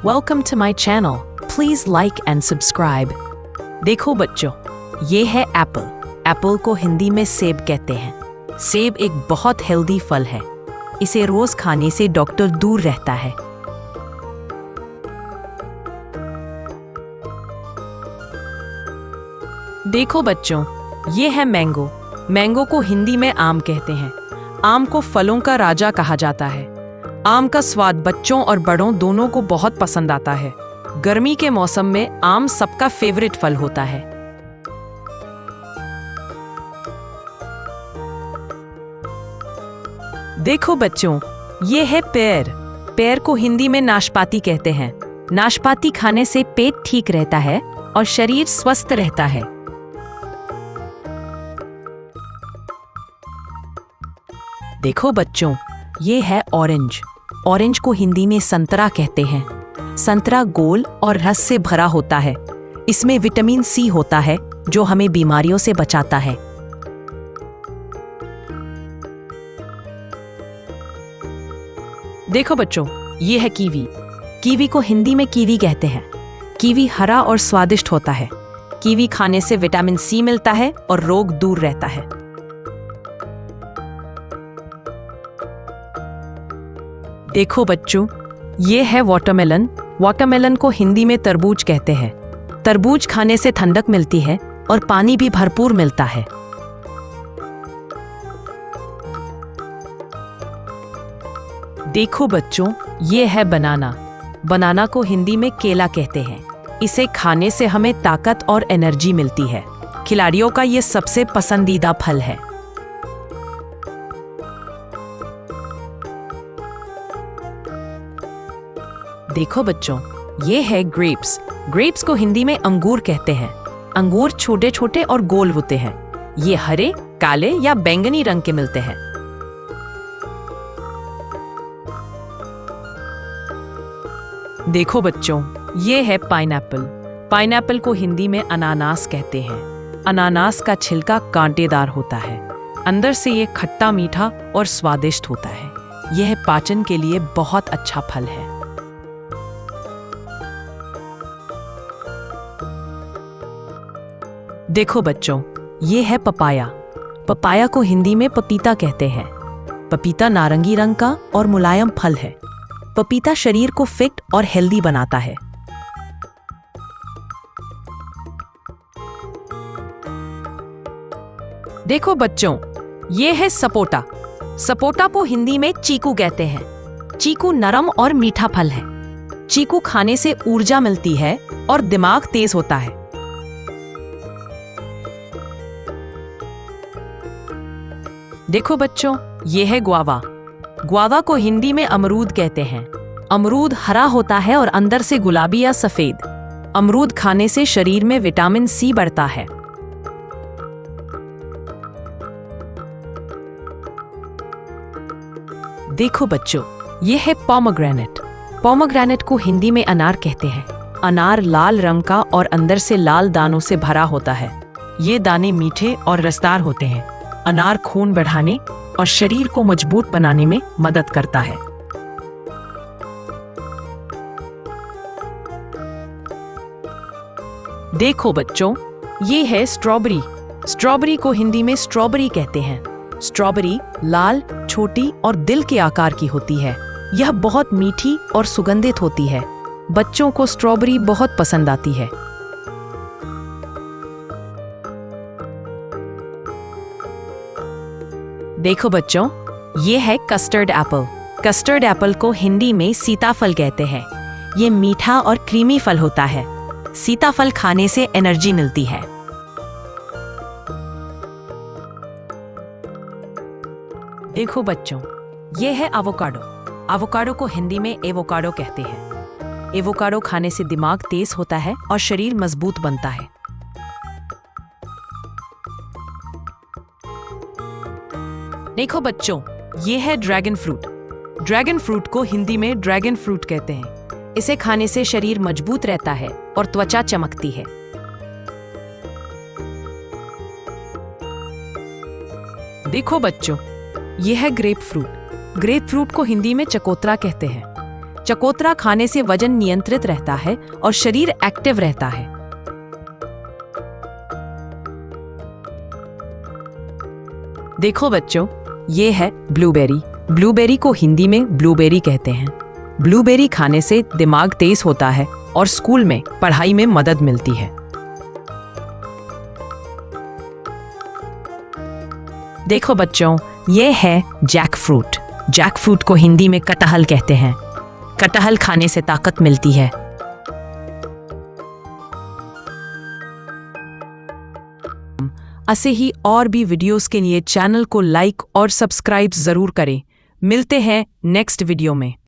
Welcome to my channel. Please like and subscribe. देखो बच्चों, ये है एप्पल। एप्पल को हिंदी में सेब कहते हैं। सेब एक बहुत हेल्दी फल है। इसे रोज खाने से डॉक्टर दूर रहता है। देखो बच्चों, ये है मैंगो। मैंगो को हिंदी में आम कहते हैं। आम को फलों का राजा कहा जाता है। आम का स्वाद बच्चों और बड़ों दोनों को बहुत पसंद आता है। गर्मी के मौसम में आम सबका फेवरेट फल होता है। देखो बच्चों, ये है पेड़। पेड़ को हिंदी में नाशपाती कहते हैं। नाशपाती खाने से पेट ठीक रहता है और शरीर स्वस्थ रहता है। देखो बच्चों, ये है ऑरेंज। ऑरेंज को हिंदी में संतरा कहते हैं। संतरा गोल और रस से भरा होता है। इसमें विटामिन सी होता है जो हमें बीमारियों से बचाता है। देखो बच्चों, ये है कीवी। कीवी को हिंदी में कीवी कहते हैं। कीवी हरा और स्वादिष्ट होता है। कीवी खाने से विटामिन सी मिलता है और रोग दूर रहता है। देखो बच्चों, ये है वाटरमेलन। वाटरमेलन को हिंदी में तरबूज कहते हैं। तरबूज खाने से ठंडक मिलती है और पानी भी भरपूर मिलता है। देखो बच्चों, ये है बनाना। बनाना को हिंदी में केला कहते हैं। इसे खाने से हमें ताकत और एनर्जी मिलती है। खिलाड़ियों का ये सबसे पसंदीदा फल है। देखो बच्चों, ये है ग्रेप्स। ग्रेप्स को हिंदी में अंगूर कहते हैं। अंगूर छोटे छोटे और गोल होते हैं। ये हरे, काले या बैंगनी रंग के मिलते हैं। देखो बच्चों, ये है पाइनएप्पल। पाइनएप्पल को हिंदी में अनानास कहते हैं। अनानास का छिलका कांटेदार होता है। अंदर से ये खट्टा मीठा और स्वादिष्ट होता है। यह पाचन के लिए बहुत अच्छा फल है। देखो बच्चों, ये है पपाया। पपाया को हिंदी में पपीता कहते हैं। पपीता नारंगी रंग का और मुलायम फल है। पपीता शरीर को फिट और हेल्दी बनाता है। देखो बच्चों, ये है सपोटा। सपोटा को हिंदी में चीकू कहते हैं। चीकू नरम और मीठा फल है। चीकू खाने से ऊर्जा मिलती है और दिमाग तेज होता है। देखो बच्चों, ये है ग्वावा। ग्वावा को हिंदी में अमरूद कहते हैं। अमरूद हरा होता है और अंदर से गुलाबी या सफेद। अमरूद खाने से शरीर में विटामिन सी बढ़ता है। देखो बच्चों, ये है पोमेग्रेनेट। पोमेग्रेनेट को हिंदी में अनार कहते हैं। अनार लाल रंग का और अंदर से लाल दानों से भरा होता है। ये दाने मीठे और रसदार होते हैं। अनार खून बढ़ाने और शरीर को मजबूत बनाने में मदद करता है। देखो बच्चों, ये है स्ट्रॉबेरी। स्ट्रॉबेरी को हिंदी में स्ट्रॉबेरी कहते हैं। स्ट्रॉबेरी लाल, छोटी और दिल के आकार की होती है। यह बहुत मीठी और सुगंधित होती है। बच्चों को स्ट्रॉबेरी बहुत पसंद आती है। देखो बच्चों, ये है कस्टर्ड एप्पल। कस्टर्ड एप्पल को हिंदी में सीताफल कहते हैं। ये मीठा और क्रीमी फल होता है। सीताफल खाने से एनर्जी मिलती है। देखो बच्चों, ये है एवोकाडो। एवोकाडो को हिंदी में एवोकाडो कहते हैं। एवोकाडो खाने से दिमाग तेज होता है और शरीर मजबूत बनता है। देखो बच्चों, ये है ड्रैगन फ्रूट। ड्रैगन फ्रूट को हिंदी में ड्रैगन फ्रूट कहते हैं। इसे खाने से शरीर मजबूत रहता है और त्वचा चमकती है। देखो बच्चों, ये है ग्रेप फ्रूट। ग्रेप फ्रूट को हिंदी में चकोतरा कहते हैं। चकोतरा खाने से वजन नियंत्रित रहता है और शरीर एक्टिव रहता है। देखो बच्चों, ये है ब्लूबेरी। ब्लूबेरी को हिंदी में ब्लूबेरी कहते हैं। ब्लूबेरी खाने से दिमाग तेज होता है और स्कूल में पढ़ाई में मदद मिलती है। देखो बच्चों, ये है जैक फ्रूट। जैक फ्रूट को हिंदी में कटहल कहते हैं। कटहल खाने से ताकत मिलती है। ऐसे ही और भी वीडियोस के लिए चैनल को लाइक और सब्सक्राइब जरूर करें। मिलते हैं नेक्स्ट वीडियो में।